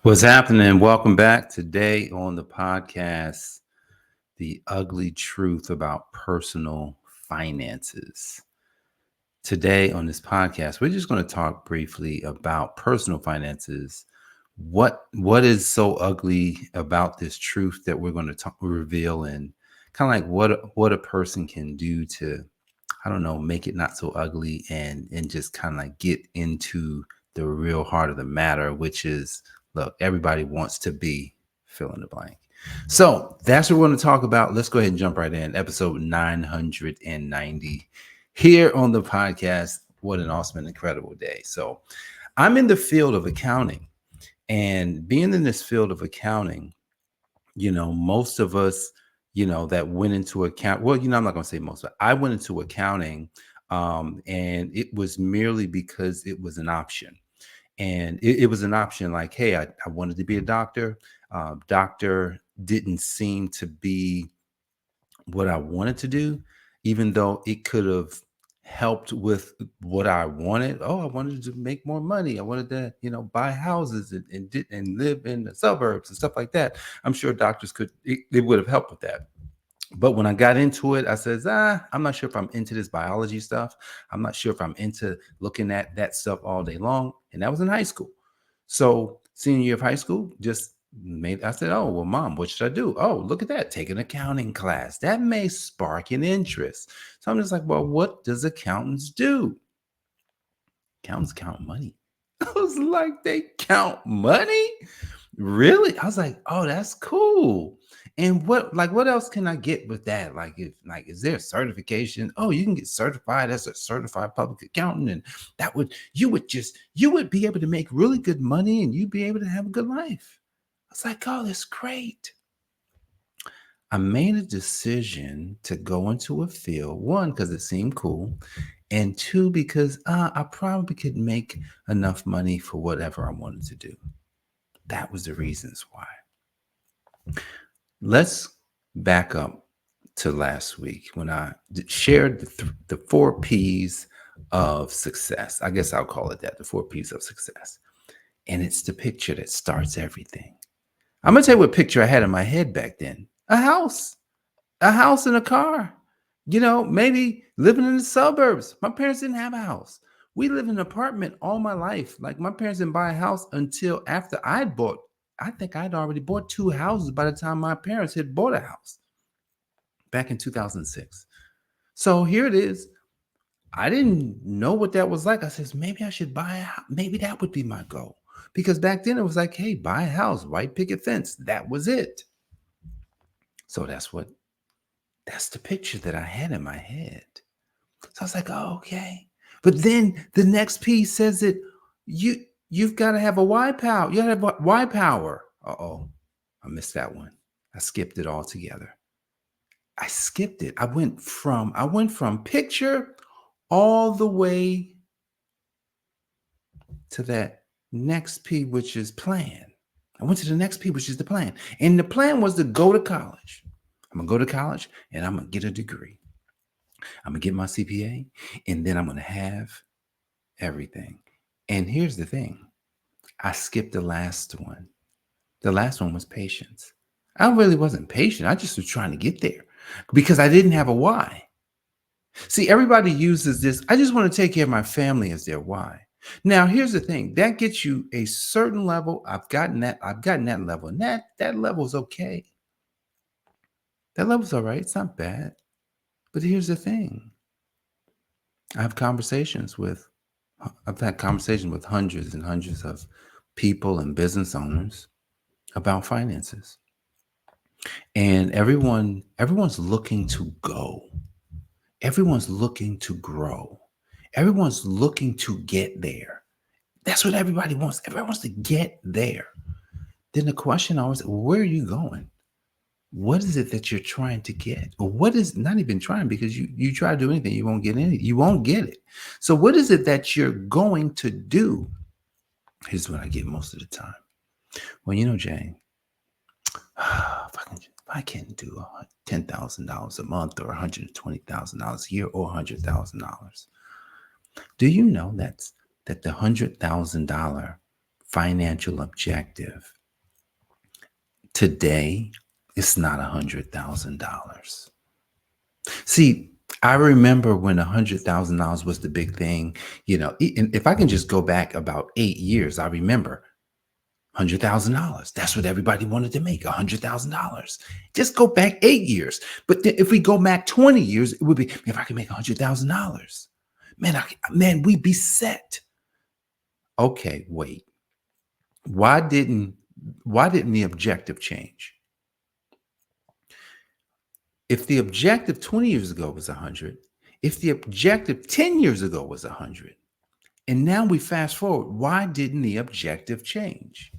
What's happening? Welcome back. Today on the podcast, the ugly truth about personal finances. Today on this podcast, we're just going to talk briefly about personal finances. What is so ugly about this truth that we're going to reveal, and kind of like what a person can do to, I don't know, make it not so ugly, and just kind of like get into the real heart of the matter, which is, look, everybody wants to be fill in the blank. So that's what we're going to talk about. Let's go ahead and jump right in. Episode 990 here on the podcast. What an awesome and incredible day. So I'm in the field of accounting, and being in this field of accounting, most of us, that went into account. Well, I'm not going to say most, but I went into accounting, and it was merely because it was an option. And it was an option like, hey, I wanted to be a doctor. Doctor didn't seem to be what I wanted to do, even though it could have helped with what I wanted. Oh, I wanted to make more money. I wanted to, buy houses and live in the suburbs and stuff like that. I'm sure doctors it would have helped with that. But when I got into it, I says, I'm not sure if I'm into this biology stuff. I'm not sure if I'm into looking at that stuff all day long. And that was in high school. So senior year of high school, I said, oh, well, mom, what should I do? Oh, look at that. Take an accounting class. That may spark an interest. So I'm just like, well, what does accountants do? Accountants count money. I was like, they count money? Really? I was like, oh, that's cool. And what else can I get with that? Is there a certification? Oh, you can get certified as a certified public accountant, and you would be able to make really good money, and you'd be able to have a good life. I was like, oh, that's great. I made a decision to go into a field, one, because it seemed cool, and two, because I probably could make enough money for whatever I wanted to do. That was the reasons why. Let's back up to last week when I shared the 4 P's of success. I guess I'll call it that, the 4 P's of success. And it's the picture that starts everything. I'm going to tell you what picture I had in my head back then. A house and a car, maybe living in the suburbs. My parents didn't have a house. We lived in an apartment all my life. Like, my parents didn't buy a house until after I think I'd already bought 2 houses by the time my parents had bought a house back in 2006. So here it is. I didn't know what that was like. I says, maybe I should buy a house. Maybe that would be my goal. Because back then it was like, hey, buy a house, white picket fence. That was it. So that's the picture that I had in my head. So I was like, oh, okay. But then the next piece says that you've got to have a Y power. You got to have Y power. Uh-oh, I missed that one. I skipped it altogether. I skipped it. I went from picture all the way to that next P, which is plan. I went to the next P, which is the plan. And the plan was to go to college. I'm going to go to college and I'm going to get a degree. I'm going to get my CPA, and then I'm going to have everything. And here's the thing. I skipped the last one. The last one was patience. I really wasn't patient. I just was trying to get there because I didn't have a why. See, everybody uses this. I just want to take care of my family as their why. Now, here's the thing. That gets you a certain level. I've gotten that level, and that level is okay. That level's all right. It's not bad. But here's the thing. I've had conversations with hundreds and hundreds of people and business owners about finances. And everyone's looking to go. Everyone's looking to grow. Everyone's looking to get there. That's what everybody wants. Everybody wants to get there. Then the question always, where are you going? What is it that you're trying to get? Or what is not even trying, because you try to do anything, you won't get anything. You won't get it. So what is it that you're going to do? Here's what I get most of the time. Well, Jane, if I can't do $10,000 a month or $120,000 a year or $100,000, do you know that the $100,000 financial objective today, it's not $100,000. See, I remember when $100,000 was the big thing. And if I can just go back about 8 years, I remember $100,000. That's what everybody wanted to make, $100,000. Just go back 8 years. But if we go back 20 years, it would be, if I can make $100,000, man, we'd be set. Okay, wait. Why didn't the objective change? If the objective 20 years ago was 100, if the objective 10 years ago was 100, and now we fast forward, why didn't the objective change?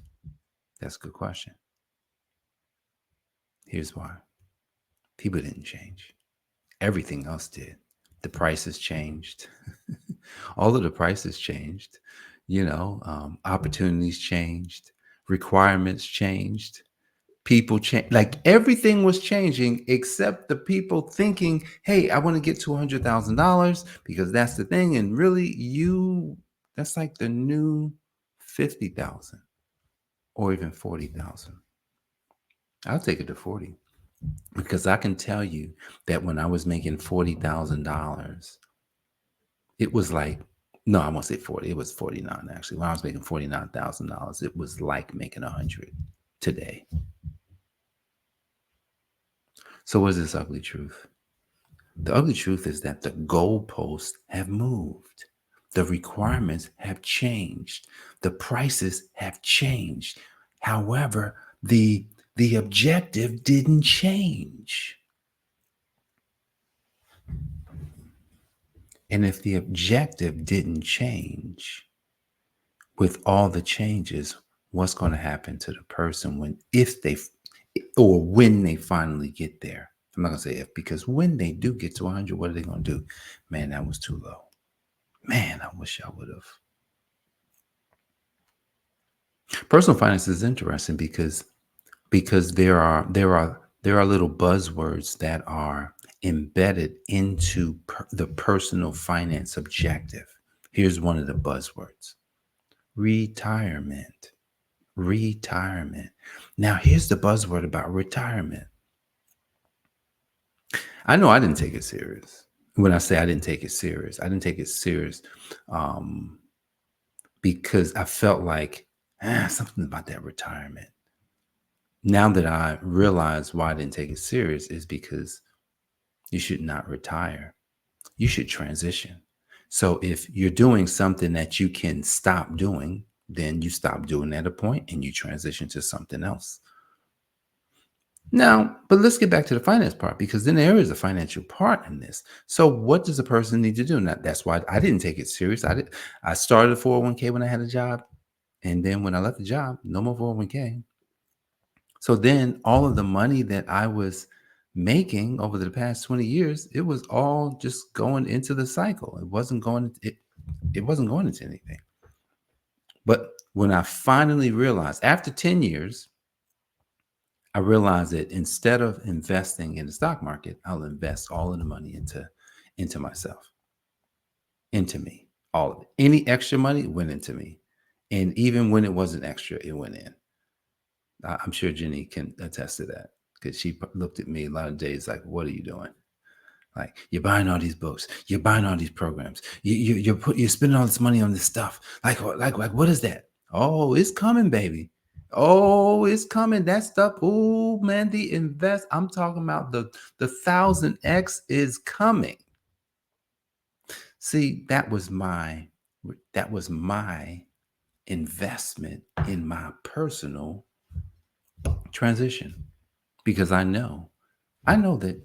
That's a good question. Here's why. People didn't change. Everything else did. The prices changed. All of the prices changed. Opportunities changed. Requirements changed. People change, like everything was changing except the people thinking, hey, I want to get to $100,000 because that's the thing. And really, that's like the new 50,000 or even 40,000. I'll take it to 40 because I can tell you that when I was making $40,000, it was like, no, I won't say 40. It was 49 actually. When I was making $49,000, it was like making 100 today. So what's this ugly truth? The ugly truth is that the goalposts have moved. The requirements have changed. The prices have changed. However, the objective didn't change. And if the objective didn't change, with all the changes, what's going to happen to the person when they finally get there? I'm not going to say if, because when they do get to 100, what are they going to do? Man, that was too low. Man, I wish I would have. Personal finance is interesting because there are little buzzwords that are embedded into the personal finance objective. Here's one of the buzzwords: retirement. Now, here's the buzzword about retirement. I know I didn't take it serious. When I say I didn't take it serious, because I felt like something about that retirement. Now that I realize why I didn't take it serious is because you should not retire. You should transition. So if you're doing something that you can stop doing, then you stop doing at a point and you transition to something else. Now, but let's get back to the finance part, because then there is a financial part in this. So what does a person need to do? Now, that's why I didn't take it serious. I started a 401k when I had a job. And then when I left the job, no more 401k. So then all of the money that I was making over the past 20 years, it was all just going into the cycle. It wasn't going into anything. But when I finally realized, after 10 years, I realized that instead of investing in the stock market, I'll invest all of the money into myself, into me, all of it. Any extra money went into me. And even when it wasn't extra, it went in. I'm sure Jenny can attest to that, because she looked at me a lot of days like, what are you doing? Like, you're buying all these books, you're buying all these programs, you're spending all this money on this stuff. Like what is that? Oh, it's coming, baby. Oh, it's coming. That stuff. Oh man, I'm talking about the 1000x is coming. See, that was my investment in my personal transition, because I know that,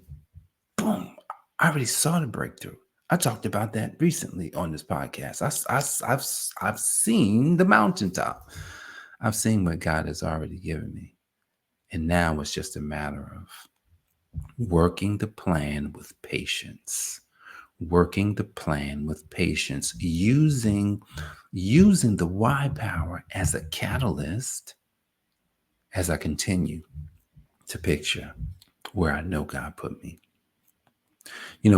boom, I already saw the breakthrough. I talked about that recently on this podcast. I've seen the mountaintop. I've seen what God has already given me. And now it's just a matter of working the plan with patience. Using the why power as a catalyst as I continue to picture where I know God put me.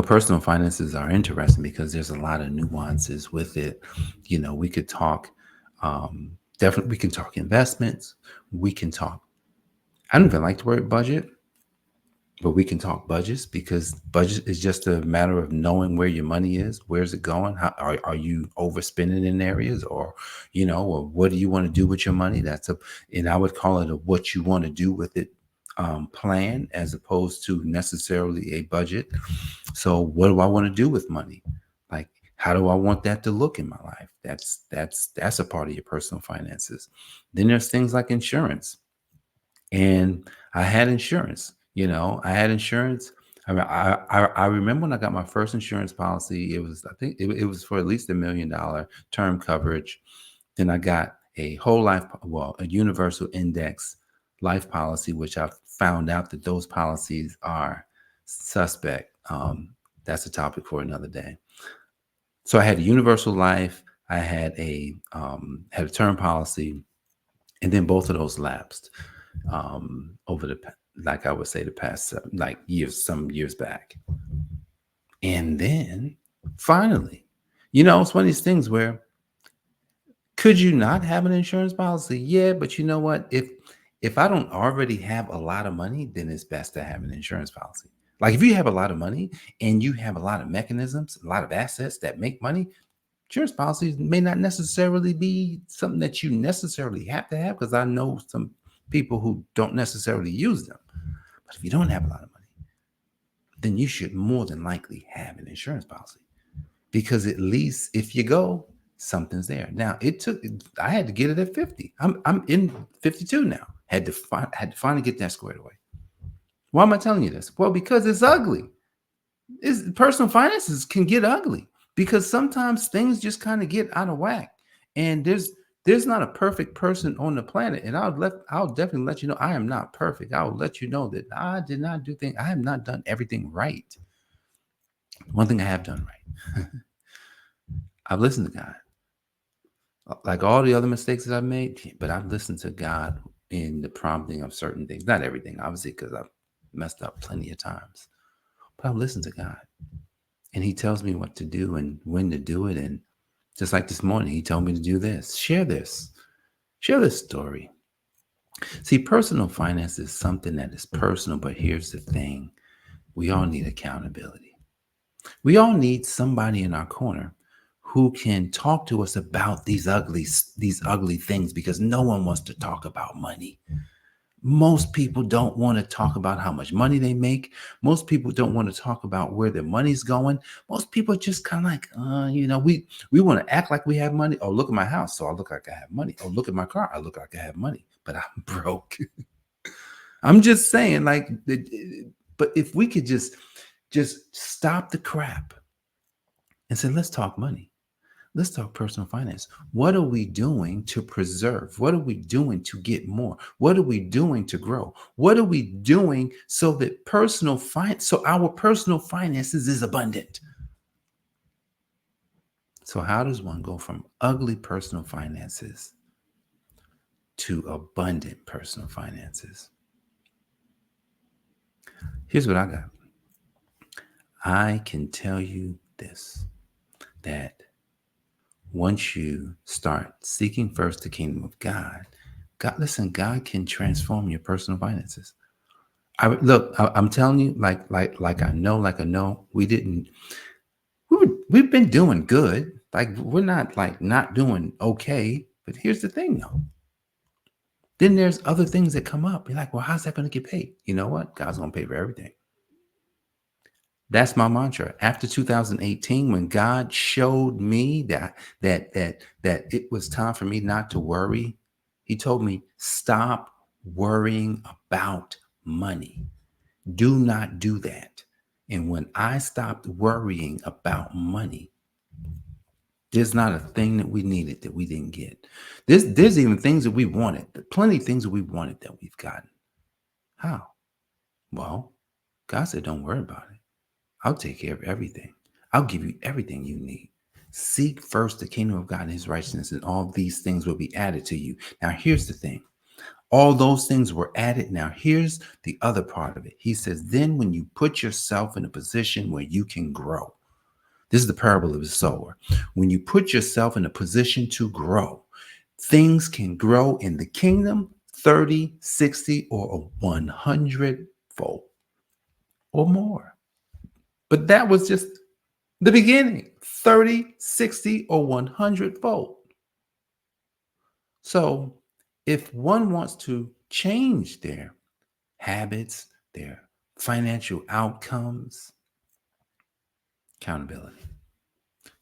Personal finances are interesting because there's a lot of nuances with it. We could talk Definitely, we can talk investments. We can talk. I don't even like the word budget, but we can talk budgets because budget is just a matter of knowing where your money is. Where's it going? How are you overspending in areas, or what do you want to do with your money? And I would call it a what you want to do with it plan, as opposed to necessarily a budget. So what do I want to do with money? Like, how do I want that to look in my life? That's a part of your personal finances. Then there's things like insurance. And I had insurance. I had insurance. I remember when I got my first insurance policy. It was, I think it was for at least $1 million term coverage. Then I got a whole life, well, a universal index life policy, which I found out that those policies are suspect. That's a topic for another day. So I had a universal life. I had a term policy, and then both of those lapsed over like I would say the past like years, some years back. And then finally, it's one of these things where, could you not have an insurance policy? Yeah, but you know what? If I don't already have a lot of money, then it's best to have an insurance policy. Like if you have a lot of money and you have a lot of mechanisms, a lot of assets that make money, insurance policies may not necessarily be something that you necessarily have to have, because I know some people who don't necessarily use them. But if you don't have a lot of money, then you should more than likely have an insurance policy, because at least if you go, something's there. Now I had to get it at 50. I'm in 52 now. Had to finally get that squared away. Why am I telling you this? Well, because it's ugly. Personal finances can get ugly because sometimes things just kind of get out of whack. And there's not a perfect person on the planet. And I'll definitely let you know I am not perfect. I will let you know that I did not do things. I have not done everything right. One thing I have done right. I've listened to God. Like all the other mistakes that I've made, but I've listened to God in the prompting of certain things. Not everything, obviously, because I've messed up plenty of times. But I've listened to God. And he tells me what to do and when to do it. And just like this morning, he told me to do this. Share this story. See, personal finance is something that is personal, but here's the thing. We all need accountability. We all need somebody in our corner who can talk to us about these ugly things, because no one wants to talk about money. Most people don't want to talk about how much money they make. Most people don't want to talk about where their money's going. Most people just kind of like, we want to act like we have money. Oh, look at my house, so I look like I have money. Oh, look at my car, I look like I have money, but I'm broke. I'm just saying, like, but if we could just stop the crap and say, let's talk money. Let's talk personal finance. What are we doing to preserve? What are we doing to get more? What are we doing to grow? What are we doing so that so our personal finances is abundant? So how does one go from ugly personal finances to abundant personal finances? Here's what I got. I can tell you this, that once you start seeking first the kingdom of God, God can transform your personal finances. I'm telling you, like I know, we've been doing good. Like we're not like not doing okay. But here's the thing though. Then there's other things that come up. You're like, well, how's that going to get paid? You know what? God's going to pay for everything. That's my mantra. After 2018, when God showed me that it was time for me not to worry, he told me, stop worrying about money. Do not do that. And when I stopped worrying about money, there's not a thing that we needed that we didn't get. There's even things that we wanted, plenty of things that we wanted that we've gotten. How? Well, God said, don't worry about it. I'll take care of everything. I'll give you everything you need. Seek first the kingdom of God and his righteousness, and all these things will be added to you. Now, here's the thing. All those things were added. Now, here's the other part of it. He says, then when you put yourself in a position where you can grow, this is the parable of the sower. When you put yourself in a position to grow, things can grow in the kingdom 30, 60, or 100 fold or more. But that was just the beginning, 30, 60, or 100 fold. So if one wants to change their habits, their financial outcomes, accountability.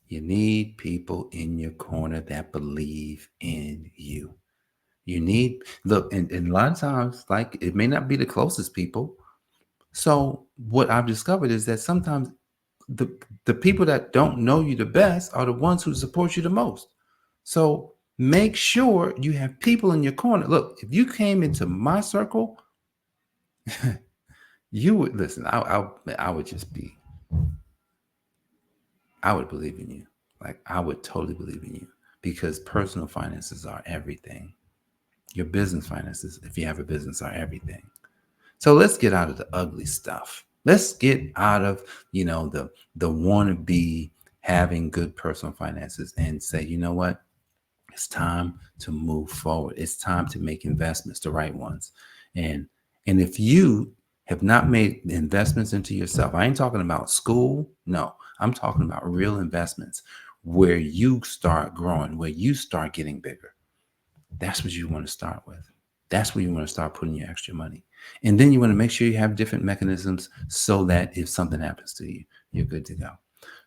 You need people in your corner that believe in you. You need, look, and a lot of times, like, it may not be the closest people. So what I've discovered is that sometimes the people that don't know you the best are the ones who support you the most. So make sure you have people in your corner. Look, if you came into my circle, you would listen. I would just be. I would believe in you. Like, I would totally believe in you, because personal finances are everything. Your business finances, if you have a business, are everything. So let's get out of the ugly stuff. Let's get out of, the wannabe having good personal finances and say, you know what? It's time to move forward. It's time to make investments, the right ones. And if you have not made investments into yourself, I ain't talking about school. No, I'm talking about real investments where you start growing, where you start getting bigger. That's what you want to start with. That's where you want to start putting your extra money. And then you want to make sure you have different mechanisms so that if something happens to you, you're good to go.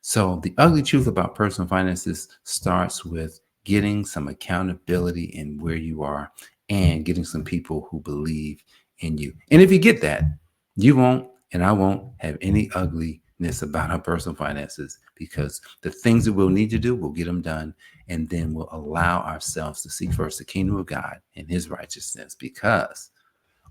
So the ugly truth about personal finances starts with getting some accountability in where you are and getting some people who believe in you. And if you get that, you won't, and I won't have any ugliness about our personal finances, because the things that we'll need to do, we'll get them done. And then we'll allow ourselves to seek first the kingdom of God and his righteousness, because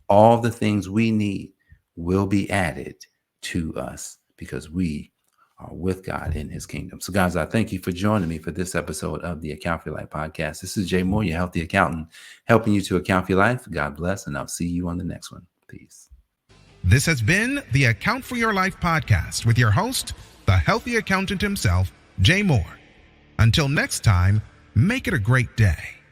all the things we need will be added to us, because we are with God in his kingdom. So guys, I thank you for joining me for this episode of the Account for Your Life podcast. This is Jay Moore, your healthy accountant, helping you to account for your life. God bless, and I'll see you on the next one. Peace. This has been the Account for Your Life podcast with your host, the healthy accountant himself, Jay Moore. Until next time, make it a great day.